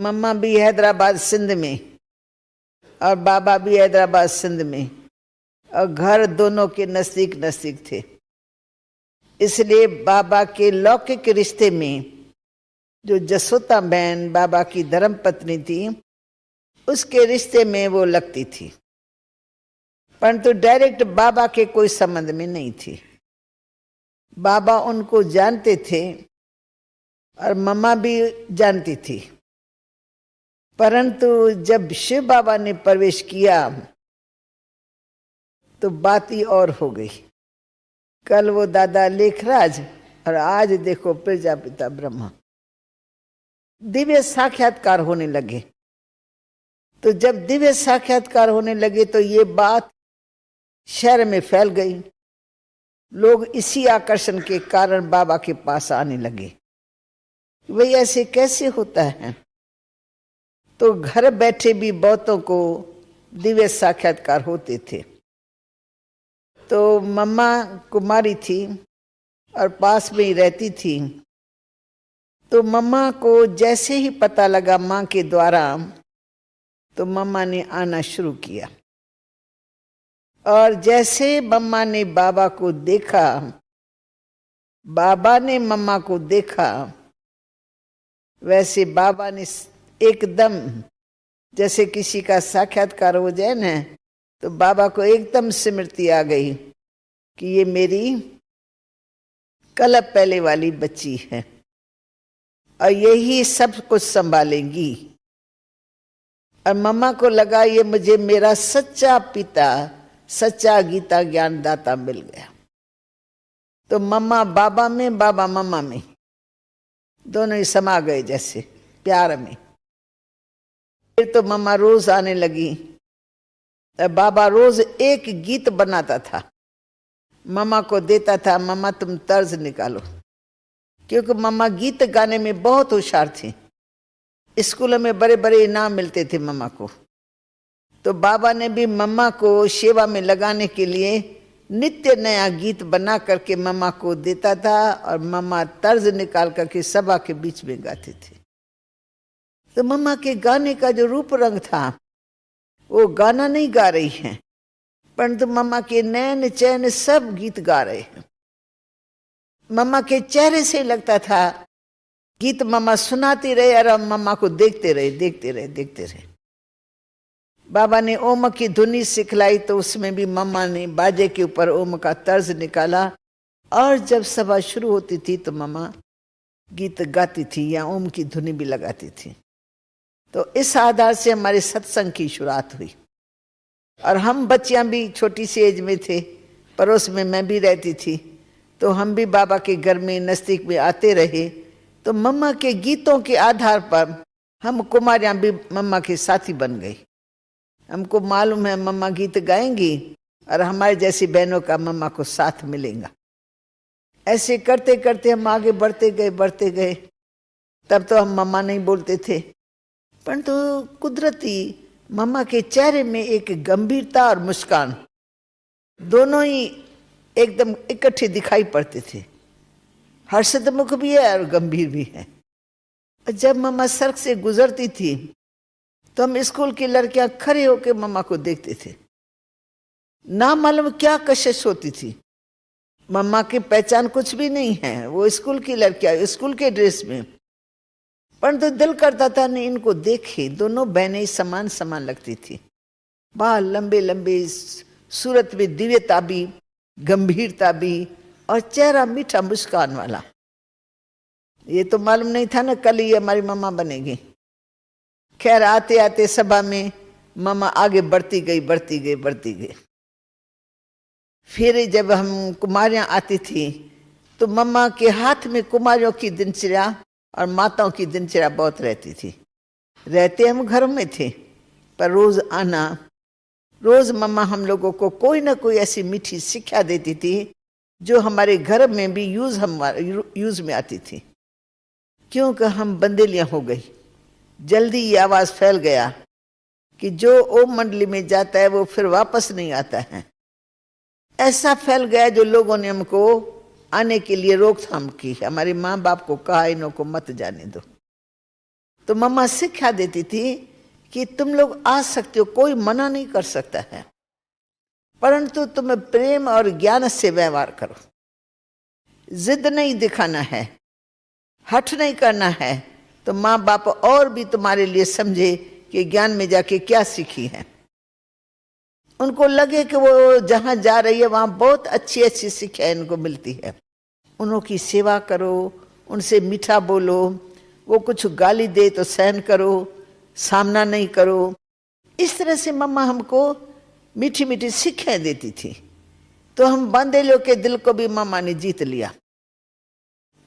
मम्मा भी हैदराबाद सिंध में और बाबा भी हैदराबाद सिंध में, और घर दोनों के नजदीक नजदीक थे। इसलिए बाबा के लौकिक रिश्ते में जो जसोता बहन बाबा की धर्म पत्नी थी, उसके रिश्ते में वो लगती थी, परंतु डायरेक्ट बाबा के कोई संबंध में नहीं थी। बाबा उनको जानते थे और मम्मा भी जानती थी, परंतु जब शिव बाबा ने प्रवेश किया तो बात ही और हो गई। कल वो दादा लेखराज और आज देखो प्रजापिता ब्रह्मा, दिव्य साक्षात्कार होने लगे। तो जब दिव्य साक्षात्कार होने लगे तो ये बात शहर में फैल गई। लोग इसी आकर्षण के कारण बाबा के पास आने लगे। वही ऐसे कैसे होता है? तो घर बैठे भी बहुतों को दिव्य साक्षात्कार होते थे। तो मम्मा कुमारी थी और पास में ही रहती थी। तो मम्मा को जैसे ही पता लगा माँ के द्वारा, तो मम्मा ने आना शुरू किया। और जैसे मम्मा ने बाबा को देखा, बाबा ने मम्मा को देखा, वैसे बाबा ने एकदम, जैसे किसी का साक्षात्कार हो जाए ना, तो बाबा को एकदम स्मृति आ गई कि ये मेरी कल पहले वाली बच्ची है और यही सब कुछ संभालेंगी। और मम्मा को लगा ये मुझे मेरा सच्चा पिता, सच्चा गीता ज्ञान दाता मिल गया। तो मम्मा बाबा में, बाबा मम्मा में, दोनों ही समा गए जैसे प्यार में। फिर तो मम्मा रोज आने लगी। बाबा रोज एक गीत बनाता था, मम्मा को देता था, मम्मा तुम तर्ज निकालो, क्योंकि मम्मा गीत गाने में बहुत होशियार थी। स्कूलों में बड़े बड़े इनाम मिलते थे मम्मा को। तो बाबा ने भी मम्मा को सेवा में लगाने के लिए नित्य नया गीत बना करके मम्मा को देता था और मम्मा तर्ज निकाल करके सभा के बीच में गाते थे। तो मम्मा के गाने का जो रूप रंग था, वो गाना नहीं गा रही हैं, परंतु मम्मा के नैन चैन सब गीत गा रहे हैं। मम्मा के चेहरे से लगता था गीत मम्मा सुनाती रहे और हम मम्मा को देखते रहे, देखते रहे, देखते रहे। बाबा ने ओम की धुनी सिखलाई, तो उसमें भी मम्मा ने बाजे के ऊपर ओम का तर्ज निकाला। और जब सभा शुरू होती थी तो मम्मा गीत गाती थी या ओम की धुनी भी लगाती थी। तो इस आधार से हमारे सत्संग की शुरुआत हुई। और हम बच्चियां भी छोटी सी एज में थे, पड़ोस में मैं भी रहती थी, तो हम भी बाबा के घर में नजदीक में आते रहे। तो मम्मा के गीतों के आधार पर हम कुमारियां भी मम्मा के साथी बन गई। हमको मालूम है मम्मा गीत गाएंगी और हमारे जैसी बहनों का मम्मा को साथ मिलेगा। ऐसे करते करते हम आगे बढ़ते गए, बढ़ते गए। तब तो हम मम्मा नहीं बोलते थे, परंतु कुदरती मम्मा के चेहरे में एक गंभीरता और मुस्कान, दोनों ही एकदम इकट्ठे दिखाई पड़ते थे। हर्षित मुख भी है और गंभीर भी है। जब मम्मा सड़क से गुजरती थी तो हम स्कूल की लड़कियां खड़े होकर मम्मा को देखते थे। ना मालूम क्या कशिश होती थी। मम्मा की पहचान कुछ भी नहीं है, वो स्कूल की लड़कियां स्कूल के ड्रेस में, परंतु दिल करता था नहीं इनको देखे। दोनों बहनें समान समान लगती थी, बाल लंबे लंबे, सूरत में दिव्यता भी, गंभीरता भी, और चेहरा मीठा मुस्कान वाला। ये तो मालूम नहीं था ना कल ही हमारी मम्मा बनेगी। खैर आते आते सभा में मम्मा आगे बढ़ती गई, बढ़ती गई, बढ़ती गई। फिर जब हम कुमारियां आती थी तो मम्मा के हाथ में कुमारियों की दिनचर्या और माताओं की दिनचर्या बहुत रहती थी। रहते हम घर में थे, पर रोज आना, रोज मम्मा हम लोगों को कोई ना कोई ऐसी मीठी शिक्षा देती थी जो हमारे घर में भी यूज में आती थी। क्योंकि हम बंदेलियां हो गई, जल्दी ये आवाज फैल गया कि जो ओम मंडली में जाता है वो फिर वापस नहीं आता है। ऐसा फैल गया जो लोगों ने हमको आने के लिए रोकथाम की। हमारे माँ बाप को कहा इन्हों को मत जाने दो। तो मम्मा शिक्षा देती थी कि तुम लोग आ सकते हो, कोई मना नहीं कर सकता है, परंतु तुम्हें प्रेम और ज्ञान से व्यवहार करो। जिद नहीं दिखाना है, हठ नहीं करना है, तो माँ बाप और भी तुम्हारे लिए समझे कि ज्ञान में जाके क्या सीखी है। उनको लगे कि वो जहां जा रही है वहां बहुत अच्छी अच्छी शिक्षा इनको मिलती है। उनकी सेवा करो, उनसे मीठा बोलो, वो कुछ गाली दे तो सहन करो, सामना नहीं करो। इस तरह से मम्मा हमको मीठी मीठी शिक्षाएं देती थी। तो हम बांदेलियों के दिल को भी मम्मा ने जीत लिया।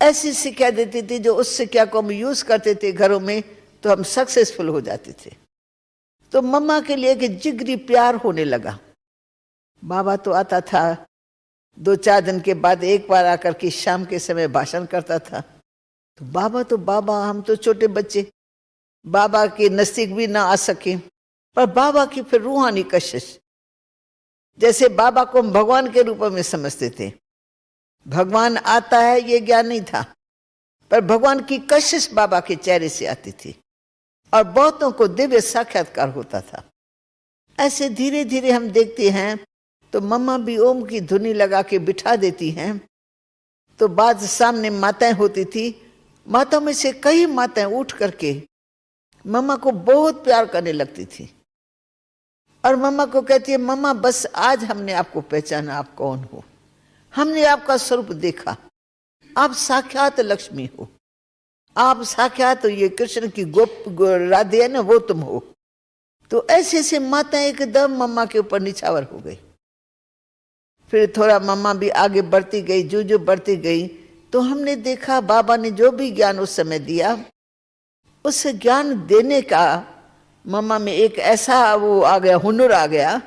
ऐसी शिक्षा देती थी जो उस शिक्षा को हम यूज करते थे घरों में तो हम सक्सेसफुल हो जाते थे। तो मम्मा के लिए कि जिगरी प्यार होने लगा। बाबा तो आता था 2-4 दिन के बाद एक बार आकर के शाम के समय भाषण करता था। तो बाबा हम तो छोटे बच्चे, बाबा के नजदीक भी ना आ सके, पर बाबा की फिर रूहानी कशिश, जैसे बाबा को हम भगवान के रूप में समझते थे। भगवान आता है ये ज्ञान नहीं था, पर भगवान की कशिश बाबा के चेहरे से आती थी और बहुतों को दिव्य साक्षात्कार होता था। ऐसे धीरे धीरे हम देखते हैं तो मम्मा भी ओम की धुनी लगा के बिठा देती हैं। तो बाद सामने माताएं होती थी, माताओं में से कई माताएं उठ करके मम्मा को बहुत प्यार करने लगती थी और मम्मा को कहती है, मम्मा बस आज हमने आपको पहचाना, आप कौन हो, हमने आपका स्वरूप देखा, आप साक्षात लक्ष्मी हो, आप साक्षात ये कृष्ण की गोप राधे है ना, वो तुम हो। तो ऐसे ऐसे माता एकदम मम्मा के ऊपर निछावर हो गई। फिर थोड़ा मम्मा भी आगे बढ़ती गई, जो बढ़ती गई तो हमने देखा बाबा ने जो भी ज्ञान उस समय दिया, उस ज्ञान देने का मम्मा में एक ऐसा वो आ गया, हुनर आ गया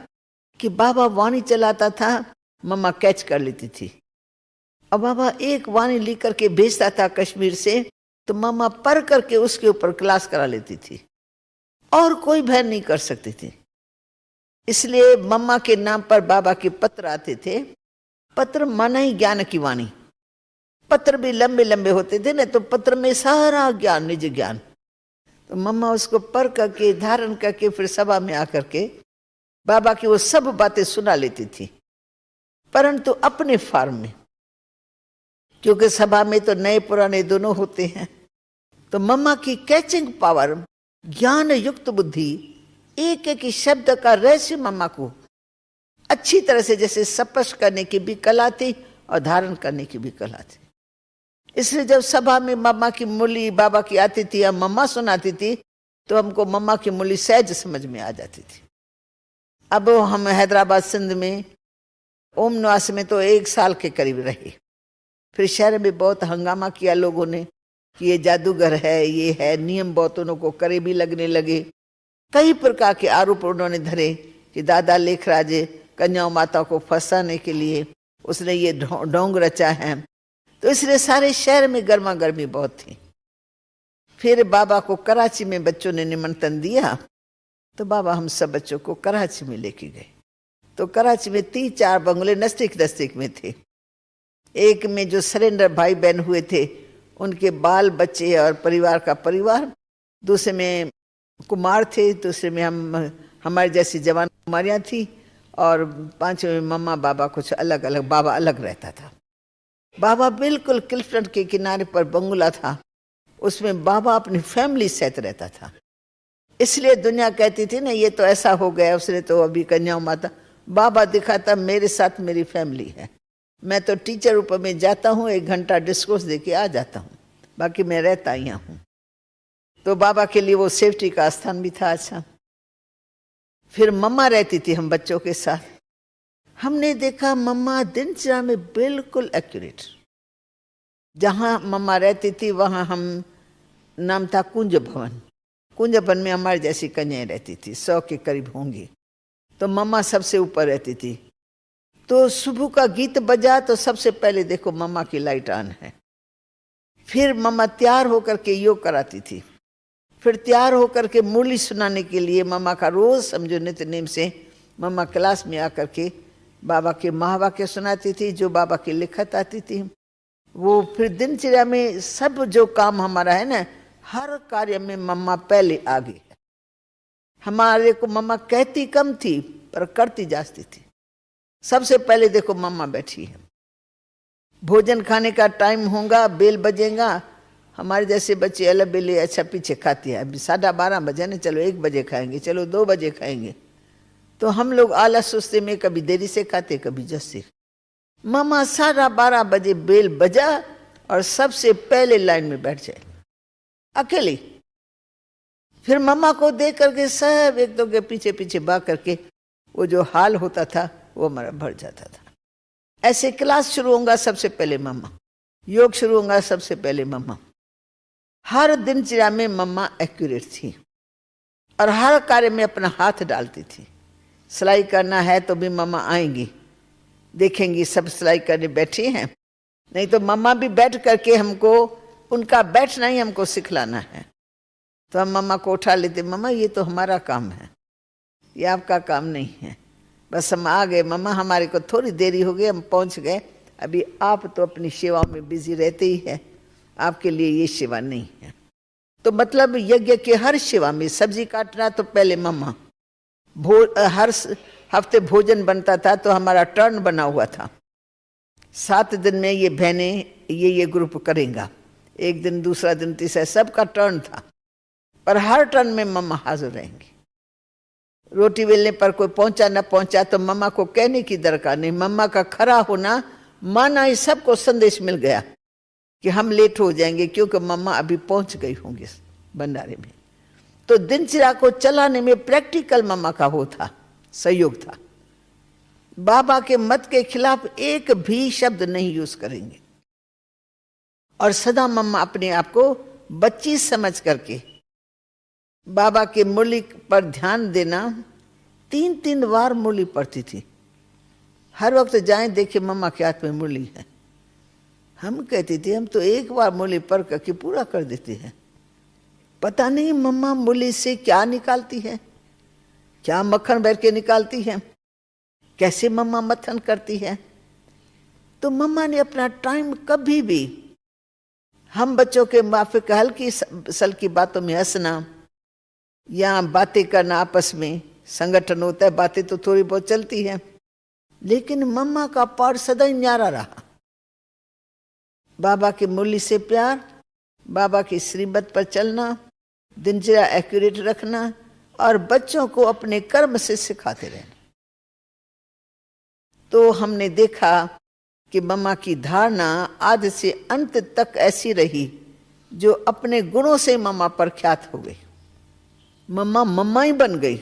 कि बाबा वाणी चलाता था, मम्मा कैच कर लेती थी। और बाबा एक वाणी लेकर के भेजता था कश्मीर से, तो मम्मा पढ़ करके उसके ऊपर क्लास करा लेती थी और कोई भय नहीं कर सकती थी। इसलिए मम्मा के नाम पर बाबा के पत्र आते थे। पत्र माना ही ज्ञान की वाणी। पत्र भी लंबे लंबे होते थे ना, तो पत्र में सारा ज्ञान, निज ज्ञान। तो मम्मा उसको पढ़ करके धारण करके फिर सभा में आकर के बाबा की वो सब बातें सुना लेती थी, परंतु अपने फॉर्म में, क्योंकि सभा में तो नए पुराने दोनों होते हैं। तो मम्मा की कैचिंग पावर, ज्ञान युक्त बुद्धि, एक एक शब्द का रहस्य मम्मा को अच्छी तरह से जैसे स्पष्ट करने की भी कला थी और धारण करने की भी कला थी। इसलिए जब सभा में मम्मा की मुरली बाबा की आती थी या मम्मा सुनाती थी तो हमको मम्मा की मुरली सहज समझ में आ जाती थी। अब हम हैदराबाद सिंध में ओम निवास में तो 1 साल के करीब रहे। फिर शहर में बहुत हंगामा किया लोगों ने कि ये जादूगर है, ये है, नियम बहुत उन्हों को करे भी लगने लगे। कई प्रकार के आरोप उन्होंने धरे कि दादा लेखराज कन्याओं माता को फंसाने के लिए उसने ये ढोंग रचा है। तो इसलिए सारे शहर में गर्मा गर्मी बहुत थी। फिर बाबा को कराची में बच्चों ने निमंत्रण दिया, तो बाबा हम सब बच्चों को कराची में लेके गए। तो कराची में 3-4 बंगले नजदीक में थे। एक में जो सरेंडर भाई बहन हुए थे उनके बाल बच्चे और परिवार का परिवार, दूसरे में कुमार थे, दूसरे में हमारे जैसी जवान कुमारियां थी, और 5वें में मम्मा बाबा कुछ अलग अलग, बाबा अलग रहता था। बाबा बिल्कुल क्लिफ्टन के किनारे पर बंगला था, उसमें बाबा अपनी फैमिली सहित रहता था। इसलिए दुनिया कहती थी ना ये तो ऐसा हो गया, उसने तो अभी कन्याओं माता। बाबा दिखाता मेरे साथ मेरी फैमिली है। मैं तो टीचर रूप में जाता हूँ, 1 घंटा डिस्कोर्स देके आ जाता हूँ, बाकी मैं रहता यहाँ हूँ। तो बाबा के लिए वो सेफ्टी का स्थान भी था। अच्छा, फिर मम्मा रहती थी हम बच्चों के साथ। हमने देखा मम्मा दिनचर्या में बिल्कुल एक्यूरेट। जहाँ मम्मा रहती थी वहाँ हम, नाम था कुंज भवन। कुंज भवन में हमारे जैसी कन्याएं रहती थी, 100 के करीब होंगी। तो मम्मा सबसे ऊपर रहती थी। तो सुबह का गीत बजा तो सबसे पहले देखो मम्मा की लाइट ऑन है। फिर मम्मा तैयार होकर के योग कराती थी। फिर तैयार होकर के मुरली सुनाने के लिए मम्मा का रोज समझो नित्य नेम से मम्मा क्लास में आकर के बाबा के महावाक्य सुनाती थी, जो बाबा की लिखत आती थी वो। फिर दिनचर्या में सब जो काम हमारा है ना, हर कार्य में मम्मा पहले आगे है। हमारे को मम्मा कहती कम थी पर करती जाती थी। सबसे पहले देखो मम्मा बैठी है, भोजन खाने का टाइम होगा, बेल बजेगा, हमारे जैसे बच्चे अलग बेले अच्छा पीछे खाती है। अभी 12:30 बजे ना, चलो 1 बजे खाएंगे, चलो 2 बजे खाएंगे। तो हम लोग आलस सुस्ते में कभी देरी से खाते, कभी जल्दी। मम्मा 12:30 बजे बेल बजा और सबसे पहले लाइन में बैठ जाए अकेली। फिर मम्मा को देख करके सब एक दो के पीछे पीछे भाग करके वो जो हाल होता था वो हमारा भर जाता था। ऐसे क्लास शुरू होगा सबसे पहले मम्मा, योग शुरू होगा सबसे पहले मम्मा। हर दिनचर्या में मम्मा एक्यूरेट थी और हर कार्य में अपना हाथ डालती थी। सिलाई करना है तो भी मम्मा आएंगी, देखेंगी सब सिलाई करने बैठी हैं, नहीं तो मम्मा भी बैठ करके हमको उनका बैठना ही हमको सिखलाना है। तो हम मम्मा को उठा लेते, मम्मा ये तो हमारा काम है, ये आपका काम नहीं है। बस हम आ गए मम्मा, हमारे को थोड़ी देरी हो गई, हम पहुंच गए। अभी आप तो अपनी सेवा में बिजी रहते ही है, आपके लिए ये सेवा नहीं है। तो मतलब यज्ञ के हर सेवा में सब्जी काटना तो पहले मम्मा, हर हफ्ते भोजन बनता था तो हमारा टर्न बना हुआ था। 7 दिन में ये बहनें ये ग्रुप करेंगे, एक दिन दूसरा दिन तीसरा, सबका टर्न था। पर हर टर्न में मम्मा हाजिर रहेंगी। रोटी बेलने पर कोई पहुंचा न पहुंचा तो मम्मा को कहने की दरकार नहीं, मम्मा का खड़ा होना माना ही सबको संदेश मिल गया कि हम लेट हो जाएंगे क्योंकि मम्मा अभी पहुंच गई होंगी भंडारे में। तो दिनचर्या को चलाने में प्रैक्टिकल मम्मा का वो था, सहयोग था। बाबा के मत के खिलाफ एक भी शब्द नहीं यूज करेंगे। और सदा मम्मा अपने आप को बच्ची समझ करके बाबा के मुरली पर ध्यान देना, 3-3 बार मुरली पढ़ती थी। हर वक्त जाएं देखे मम्मा के हाथ में मुरली है। हम कहती थी हम तो एक बार मुरली पढ़ करके पूरा कर देते हैं। पता नहीं मम्मा मुरली से क्या निकालती है, क्या मक्खन भर के निकालती है, कैसे मम्मा मथन करती है। तो मम्मा ने अपना टाइम कभी भी हम बच्चों के माफिक हल्की सल्की बातों में हंसना या बातें करना, आपस में संगठन होता है, बातें तो थोड़ी बहुत चलती है, लेकिन मम्मा का पार सदा ही न्यारा रहा। बाबा की मुरली से प्यार, बाबा की श्रीमत पर चलना, दिनचर्या एक्यूरेट रखना और बच्चों को अपने कर्म से सिखाते रहना। तो हमने देखा कि मम्मा की धारणा आदि से अंत तक ऐसी रही जो अपने गुणों से मम्मा प्रख्यात हो गई। मम्मा मम्मा ही बन गई।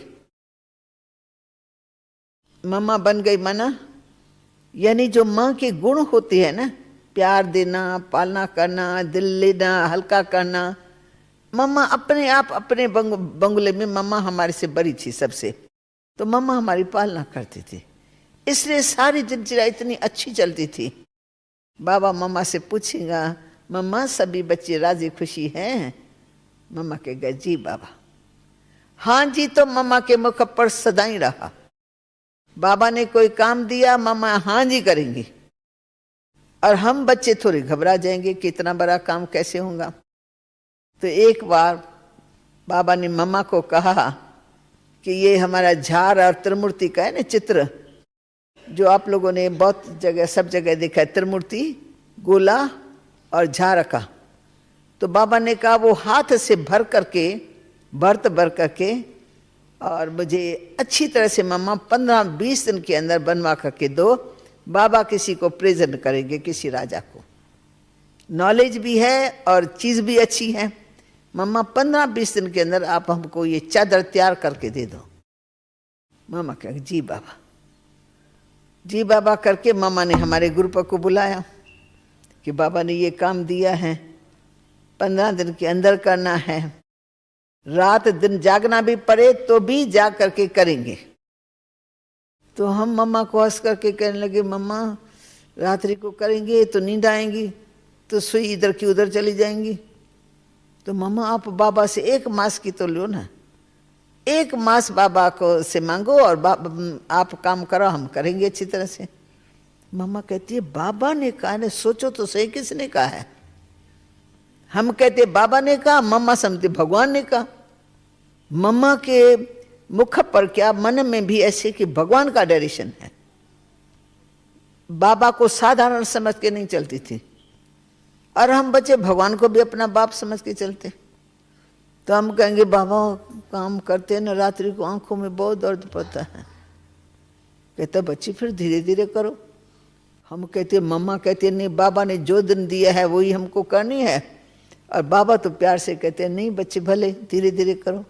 मम्मा बन गई माना यानी जो माँ के गुण होते हैं ना, प्यार देना, पालना करना, दिल लेना, हल्का करना। मम्मा अपने आप अपने बंगले में मम्मा हमारे से बड़ी थी सबसे, तो मम्मा हमारी पालना करती थी, इसलिए सारी दिनचर्या इतनी अच्छी चलती थी। बाबा मम्मा से पूछेगा, मम्मा सभी बच्चे राजी खुशी हैं? मम्मा कहेगा जी बाबा। हाँ जी, तो मम्मा के मुख पर सदा ही रहा। बाबा ने कोई काम दिया, मम्मा हाँ जी करेंगी, और हम बच्चे थोड़े घबरा जाएंगे कि इतना बड़ा काम कैसे होगा। तो एक बार बाबा ने मम्मा को कहा कि ये हमारा झार और त्रिमूर्ति का है ना चित्र, जो आप लोगों ने बहुत जगह सब जगह देखा है, त्रिमूर्ति गोला और झार का। तो बाबा ने कहा वो हाथ से भर करके, भर करके, और मुझे अच्छी तरह से मम्मा 15-20 दिन के अंदर बनवा करके दो। बाबा किसी को प्रेजेंट करेंगे, किसी राजा को। नॉलेज भी है और चीज़ भी अच्छी है। मम्मा 15-20 दिन के अंदर आप हमको ये चादर तैयार करके दे दो। मम्मा कहे जी बाबा। जी बाबा करके मम्मा ने हमारे ग्रुप को बुलाया कि बाबा ने ये काम दिया है, 15 दिन के अंदर करना है, रात दिन जागना भी पड़े तो भी जाग करके करेंगे। तो हम मम्मा को हंस करके कहने लगे, मम्मा रात्रि को करेंगे तो नींद आएंगी, तो सुई इधर की उधर चली जाएंगी। तो मम्मा आप बाबा से 1 मास की तो लो ना, 1 मास बाबा को से मांगो और आप काम करो, हम करेंगे अच्छी तरह से। मम्मा कहती है बाबा ने कहा, ने सोचो तो सही, किसने कहा है? हम कहते बाबा ने कहा, मम्मा समझते भगवान ने कहा। मम्मा के मुख पर क्या मन में भी ऐसे कि भगवान का डायरेक्शन है। बाबा को साधारण समझ के नहीं चलती थी, और हम बच्चे भगवान को भी अपना बाप समझ के चलते। तो हम कहेंगे बाबा काम करते हैं ना, रात्रि को आंखों में बहुत दर्द पड़ता है। कहता बच्ची फिर धीरे धीरे करो। हम कहते, मम्मा कहते नहीं, बाबा ने जो दिन दिया है वही हमको करनी है। और बाबा तो प्यार से कहते नहीं बच्चे भले धीरे धीरे करो।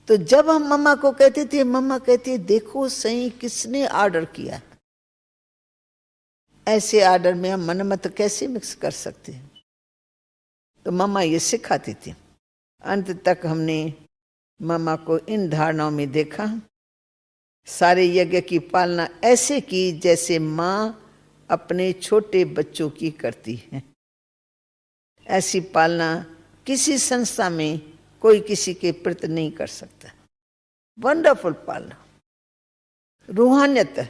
तो जब हम मम्मा को कहते थे, मम्मा कहती देखो सही किसने ऑर्डर किया, ऐसे ऑर्डर में हम मन मत कैसे मिक्स कर सकते हैं। तो मम्मा ये सिखाती थी। अंत तक हमने मम्मा को इन धारणाओं में देखा। सारे यज्ञ की पालना ऐसे की जैसे माँ अपने छोटे बच्चों की करती है। ऐसी पालना किसी संस्था में कोई किसी के प्रति नहीं कर सकता। वंडरफुल पालना, रूहानियत,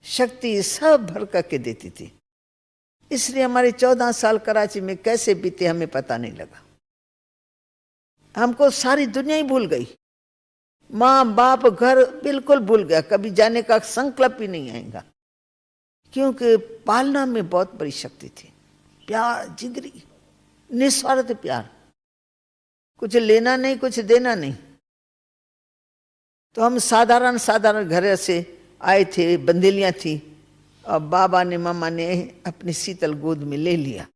शक्ति सब भर करके देती थी। इसलिए हमारे 14 साल कराची में कैसे बीते हमें पता नहीं लगा। हमको सारी दुनिया ही भूल गई, माँ बाप घर बिल्कुल भूल गया, कभी जाने का संकल्प ही नहीं आएगा। क्योंकि पालना में बहुत बड़ी शक्ति थी। प्यार, जिगरी, निस्वार्थ प्यार, कुछ लेना नहीं कुछ देना नहीं। तो हम साधारण साधारण घर से आए थे, बंदेलियां थी, और बाबा ने मामा ने अपनी शीतल गोद में ले लिया।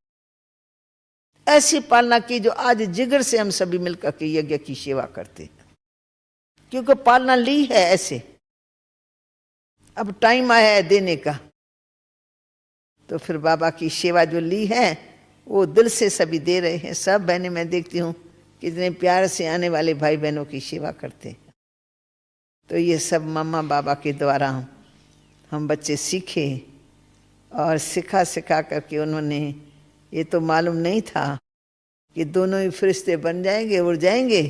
ऐसी पालना की जो आज जिगर से हम सभी मिलकर के यज्ञ की सेवा करते हैं। क्योंकि पालना ली है ऐसे, अब टाइम आया है देने का। तो फिर बाबा की सेवा जो ली है वो दिल से सभी दे रहे हैं। सब बहनें मैं देखती हूँ कितने प्यार से आने वाले भाई बहनों की सेवा करते हैं। तो ये सब मम्मा बाबा के द्वारा हम बच्चे सीखे, और सिखा सिखा करके उन्होंने, ये तो मालूम नहीं था कि दोनों ही फरिश्ते बन जाएंगे, उड़ जाएंगे,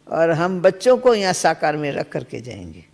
और हम बच्चों को यहाँ साकार में रख करके जाएंगे।